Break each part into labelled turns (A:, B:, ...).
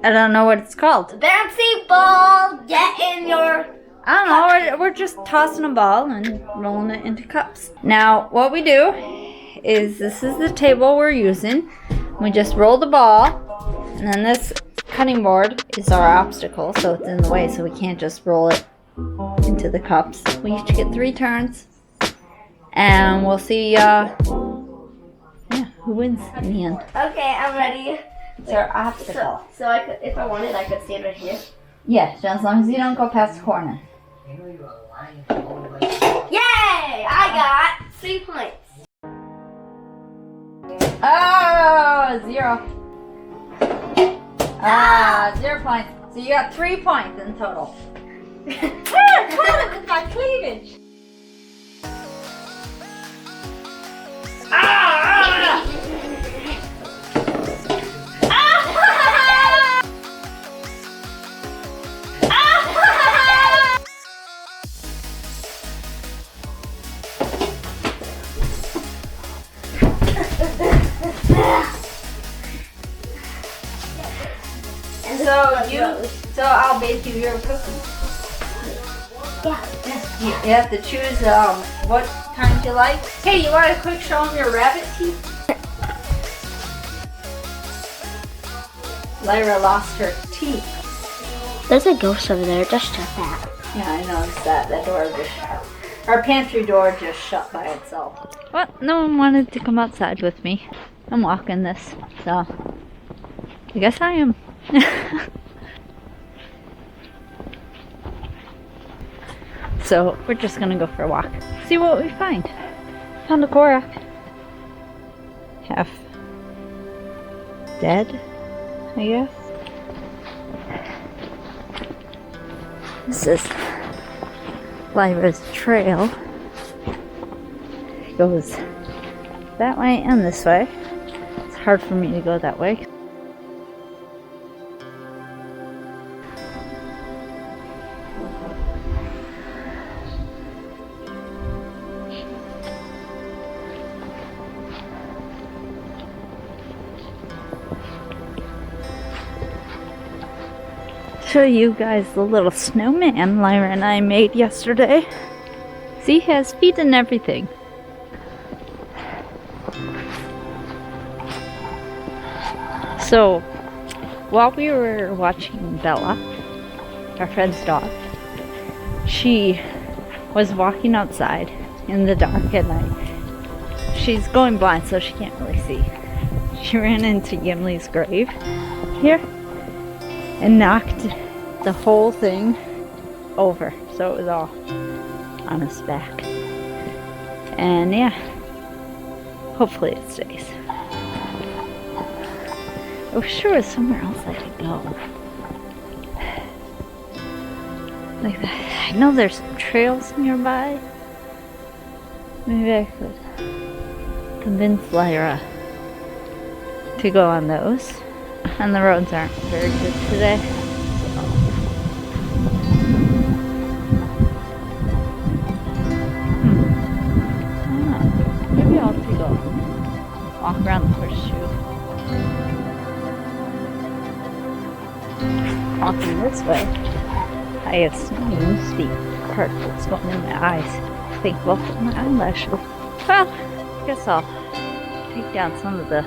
A: I don't know what it's called.
B: Bouncy ball, get in your...
A: I don't know, we're just tossing a ball and rolling it into cups. Now, what we do is, this is the table we're using. We just roll the ball, and then this cutting board is our obstacle, so it's in the way, so we can't just roll it into the cups. We each get 3 turns, and we'll see who wins in the end.
B: Okay, I'm ready.
A: It's our obstacle.
B: So I could, if I wanted, I could stand right here.
A: Yeah, as long as you don't go past the corner.
B: Yay! I got 3 points.
A: Oh, 0. 0 points. So you got 3 points in total.
B: With my cleavage.
A: So I'll bake you your cookies.
B: Yeah.
A: You have to choose what kind you like. Hey, you want to quick show them your rabbit teeth? Lyra lost her teeth.
B: There's a ghost over there. Just shut that.
A: Yeah, I noticed that. That door just shut. Our pantry door just shut by itself. Well, no one wanted to come outside with me. I'm walking this, so I guess I am. So we're just gonna go for a walk. See what we find. Found a Korok. Half dead, I guess. This is Lyra's trail. It goes that way and this way. It's hard for me to go that way. Show you guys the little snowman Lyra and I made yesterday. See, he has feet and everything. So, while we were watching Bella, our friend's dog, she was walking outside in the dark at night. She's going blind, so she can't really see. She ran into Gimli's grave here and knocked the whole thing over, so it was all on his back. And yeah, hopefully it stays. I wish there was somewhere else I could go. Like that. I know there's some trails nearby. Maybe I could convince Lyra to go on those. And the roads aren't very good today. Maybe I'll take a walk around the horseshoe. Walking this way, I assume the part that's going in my eyes. I think both of my eyelashes. Well, I guess I'll take down some of the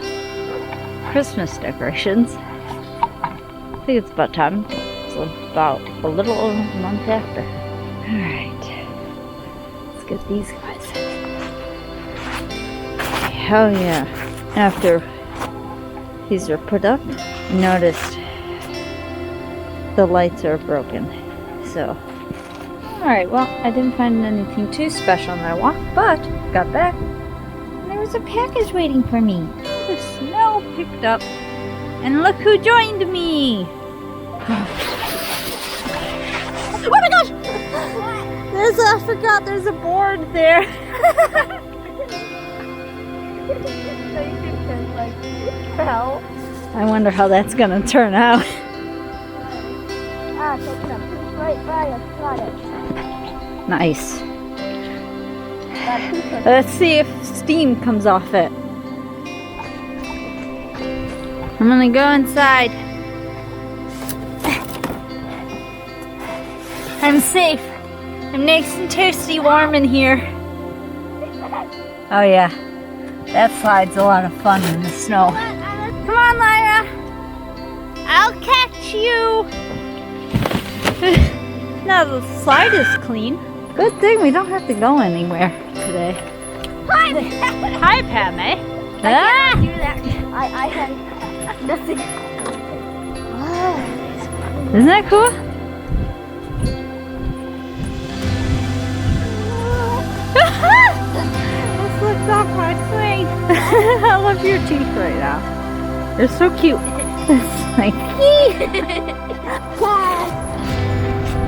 A: Christmas decorations. I think it's about time. It's about a little over a month after. Alright. Let's get these guys. Hell yeah. After these are put up, I noticed the lights are broken. So, alright, well, I didn't find anything too special on my walk, but got back. And there was a package waiting for me. The snow picked up, and look who joined me! Oh my gosh! I forgot there's a board there. Fell. I wonder how that's gonna turn out.
B: Right by us, got it.
A: Nice. Let's see if steam comes off it. I'm gonna go inside. I'm safe. I'm nice and toasty warm in here. Oh yeah, that slide's a lot of fun in the snow. Come on, Lyra. I'll catch you. Now the slide is clean. Good thing we don't have to go anywhere today.
B: Hi!
A: Hi, Padme.
B: I
A: Ah!
B: can't do that. I had nothing.
A: Isn't that cool? I slipped off my swing. I love your teeth right now. They're so cute. It's like,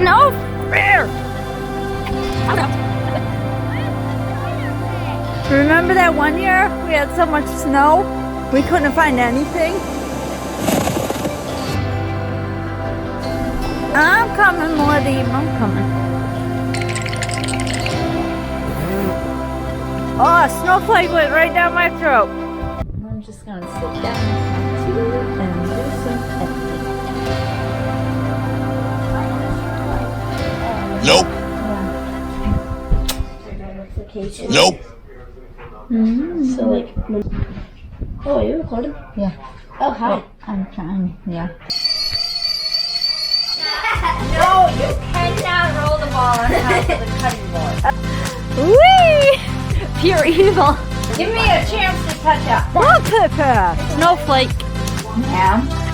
A: no fair. Remember that one year we had so much snow we couldn't find anything? I'm coming, Woody. I'm coming. Oh, a snowflake went right down my throat. I'm just gonna sit down and do some
C: Nope. Nope.
B: So like, oh, you're recording?
A: Yeah.
B: Oh, hi.
A: I'm trying, yeah. No, you cannot roll the ball on top of the cutting board. Whee! Pure evil. Give me a chance to touch up. Snowflake. Yeah.